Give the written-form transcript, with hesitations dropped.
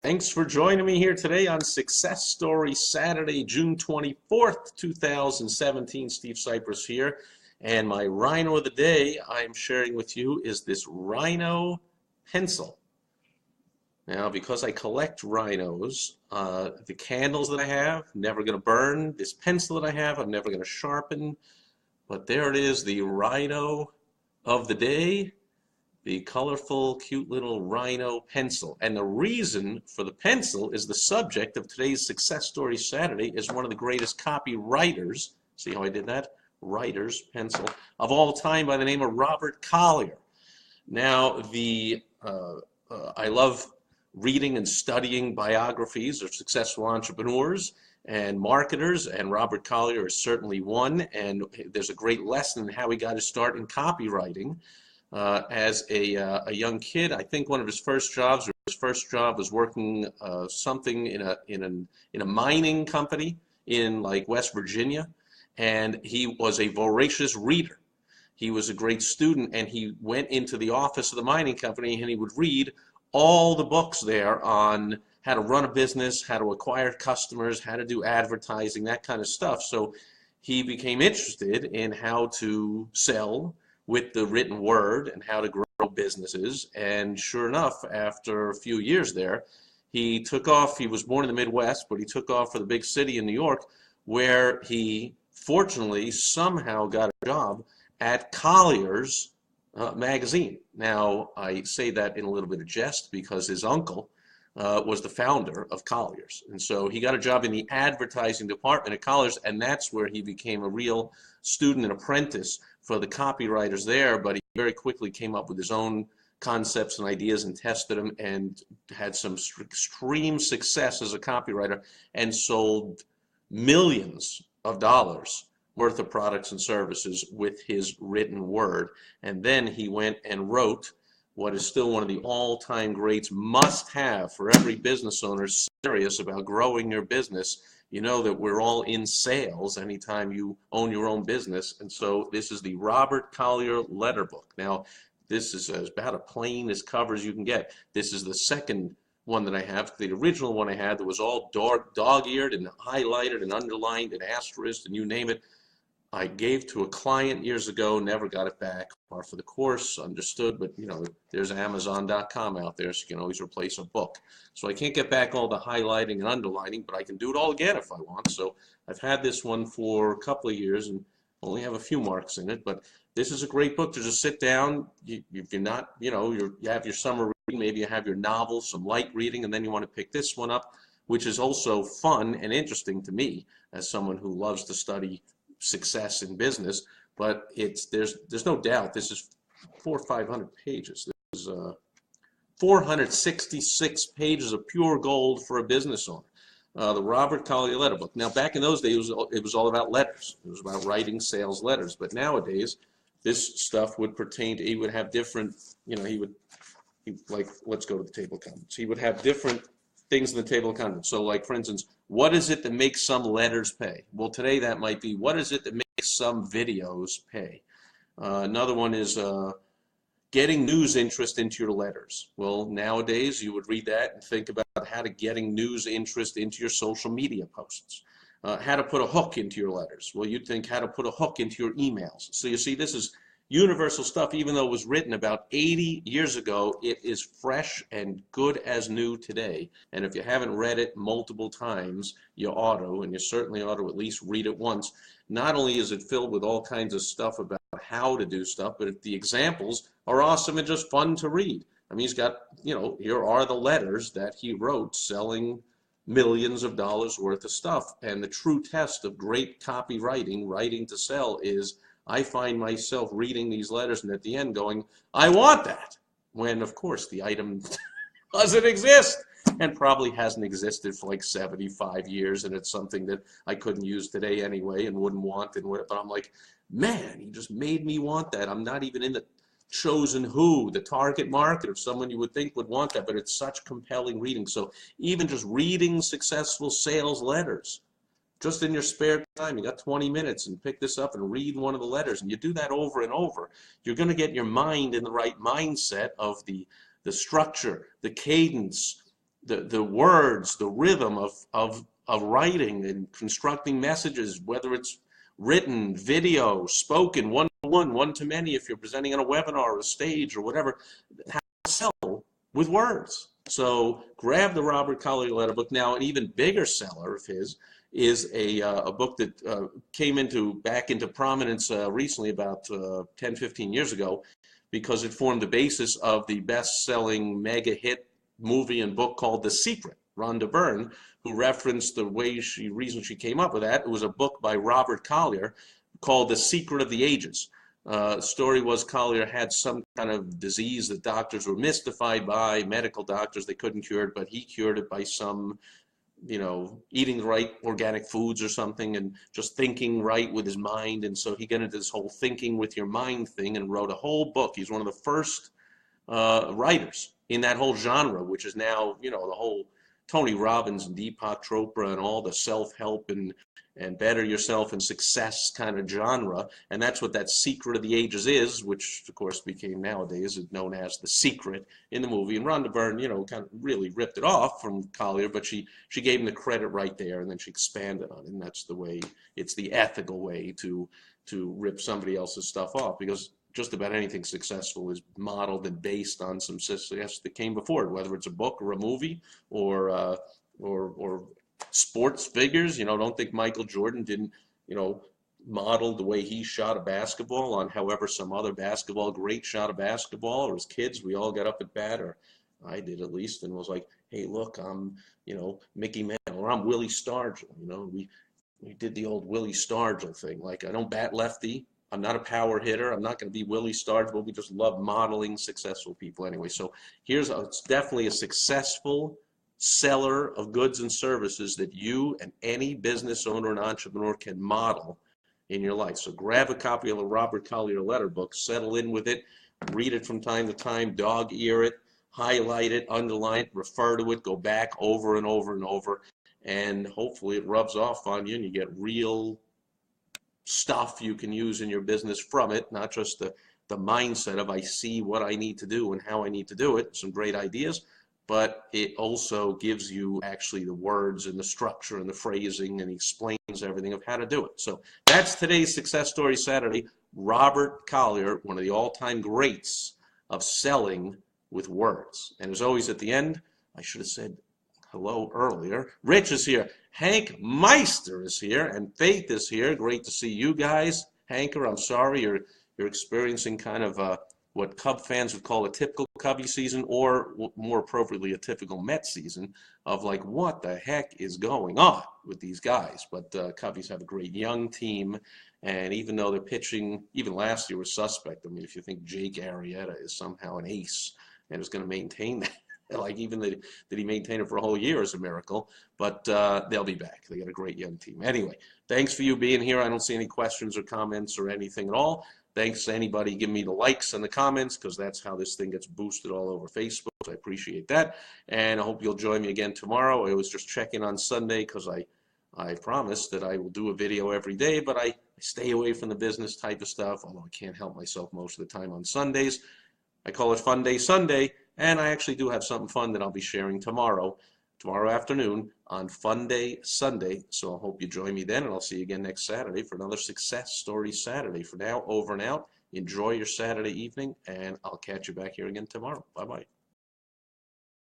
Thanks for joining me here today on Success Story Saturday, June 24th, 2017. Steve Sipress here. And my rhino of the day I'm sharing with you is this rhino pencil. Now, because I collect rhinos, the candles that I have, never going to burn. This pencil that I have, I'm never going to sharpen. But there it is, the rhino of the day. The colorful, cute little rhino pencil. And the reason for the pencil is the subject of today's Success Story Saturday is one of the greatest copywriters, see how I did that? Writers, pencil, of all time by the name of Robert Collier. Now, I love reading and studying biographies of successful entrepreneurs and marketers, and Robert Collier is certainly one, and there's a great lesson in how he got his start in copywriting. As a young kid, I think one of his first jobs, was working something in a mining company in like West Virginia, and he was a voracious reader. He was a great student, and he went into the office of the mining company and he would read all the books there on how to run a business, how to acquire customers, how to do advertising, that kind of stuff. So he became interested in how to sell with the written word and how to grow businesses. And sure enough, after a few years there, he took off. He was born in the Midwest, but he took off for the big city in New York, where he fortunately somehow got a job at Collier's magazine. Now, I say that in a little bit of jest because his uncle was the founder of Collier's. And so he got a job in the advertising department at Collier's, and that's where he became a real student and apprentice for the copywriters there. But he very quickly came up with his own concepts and ideas and tested them and had some extreme success as a copywriter and sold millions of dollars worth of products and services with his written word. And then he went and wrote what is still one of the all-time greats, must have for every business owner serious about growing your business. You know that we're all in sales anytime you own your own business. And so this is the Robert Collier letter book. Now, this is about as plain as cover as you can get. This is the second one that I have. The original one I had that was all dog-eared and highlighted and underlined and asterisked and you name it, I gave to a client years ago, never got it back, or for the course, understood, but you know, there's Amazon.com out there, so you can always replace a book. So I can't get back all the highlighting and underlining, but I can do it all again if I want. So I've had this one for a couple of years and only have a few marks in it, but this is a great book to just sit down. If you're not, you know, you have your summer reading, maybe you have your novel, some light reading, and then you want to pick this one up, which is also fun and interesting to me as someone who loves to study success in business. But there's no doubt this is 400 or 500 pages. This is 466 pages of pure gold for a business owner. The Robert Collier letter book. Now, back in those days, it was all about letters. It was about writing sales letters. But nowadays, this stuff would pertain to, he would have different, you know, like, let's go to the table of contents. He would have different things in the table of contents. So like, for instance, what is it that makes some letters pay? Well, today that might be, what is it that makes some videos pay? Another one is getting news interest into your letters. Well, nowadays you would read that and think about how to getting news interest into your social media posts. How to put a hook into your letters. Well, you'd think how to put a hook into your emails. So you see, this is universal stuff. Even though it was written about 80 years ago, it is fresh and good as new today. And if you haven't read it multiple times, you ought to, and you certainly ought to at least read it once. Not only is it filled with all kinds of stuff about how to do stuff, but the examples are awesome and just fun to read. I mean, he's got, you know, here are the letters that he wrote selling millions of dollars worth of stuff. And the true test of great copywriting, writing to sell, is I find myself reading these letters and at the end going, I want that, when of course the item doesn't exist and probably hasn't existed for like 75 years, and it's something that I couldn't use today anyway and wouldn't want, but I'm like, man, he just made me want that. I'm not even in the chosen who, the target market of someone you would think would want that, but it's such compelling reading. So even just reading successful sales letters, just in your spare time, you got 20 minutes, and pick this up and read one of the letters, and you do that over and over, you're going to get your mind in the right mindset of the structure, the cadence, the words, the rhythm of writing and constructing messages, whether it's written, video, spoken, one-to-one, one-to-many, if you're presenting on a webinar or a stage or whatever, how to sell with words. So grab the Robert Collier letter book. Now, an even bigger seller of his is a book that came back into prominence recently, about 10, 15 years ago, because it formed the basis of the best-selling mega hit movie and book called The Secret. Rhonda Byrne, who referenced the reason she came up with that, it was a book by Robert Collier called The Secret of the Ages. The story was Collier had some kind of disease that doctors were mystified by, medical doctors, they couldn't cure it, but he cured it by some, eating the right organic foods or something and just thinking right with his mind. And so he got into this whole thinking with your mind thing and wrote a whole book. He's one of the first writers in that whole genre, which is now, the whole Tony Robbins and Deepak Chopra and all the self-help and better yourself and success kind of genre. And that's what that Secret of the Ages is, which of course became nowadays known as The Secret in the movie. And Rhonda Byrne, kind of really ripped it off from Collier, but she gave him the credit right there, and then she expanded on it. And that's the way, it's the ethical way to rip somebody else's stuff off, because just about anything successful is modeled and based on some success that came before it, whether it's a book or a movie or sports figures. Don't think Michael Jordan didn't, model the way he shot a basketball on however some other basketball great shot a basketball, or as kids, we all got up at bat, or I did at least, and was like, hey, look, I'm, Mickey Mantle, or I'm Willie Stargell. We did the old Willie Stargell thing. Like, I don't bat lefty. I'm not a power hitter. I'm not going to be Willie Stargell, but we just love modeling successful people anyway. So it's definitely a successful seller of goods and services that you and any business owner and entrepreneur can model in your life. So grab a copy of the Robert Collier letter book, settle in with it, read it from time to time, dog ear it, highlight it, underline it, refer to it, go back over and over and over, and hopefully it rubs off on you and you get real stuff you can use in your business from it, not just the mindset of I see what I need to do and how I need to do it, some great ideas, but it also gives you actually the words and the structure and the phrasing, and explains everything of how to do it. So that's today's Success Story Saturday. Robert Collier, one of the all-time greats of selling with words. And as always at the end, I should have said hello earlier. Rich is here. Hank Meister is here, and Faith is here. Great to see you guys. Hanker, I'm sorry you're experiencing kind of what Cub fans would call a typical Cubby season, or more appropriately, a typical Met season of like, what the heck is going on with these guys? But Cubbies have a great young team, and even though they're pitching, even last year was suspect. I mean, if you think Jake Arrieta is somehow an ace and is going to maintain that, like even that he maintained it for a whole year is a miracle, but they'll be back. They got a great young team. Anyway, thanks for you being here. I don't see any questions or comments or anything at all. Thanks to anybody giving me the likes and the comments, because that's how this thing gets boosted all over Facebook. So I appreciate that. And I hope you'll join me again tomorrow. I was just checking on Sunday because I promised that I will do a video every day, but I stay away from the business type of stuff, although I can't help myself most of the time on Sundays. I call it Fun Day Sunday, and I actually do have something fun that I'll be sharing tomorrow afternoon on Fun Day Sunday. So I hope you join me then, and I'll see you again next Saturday for another Success Story Saturday. For now, over and out. Enjoy your Saturday evening, and I'll catch you back here again tomorrow. Bye-bye.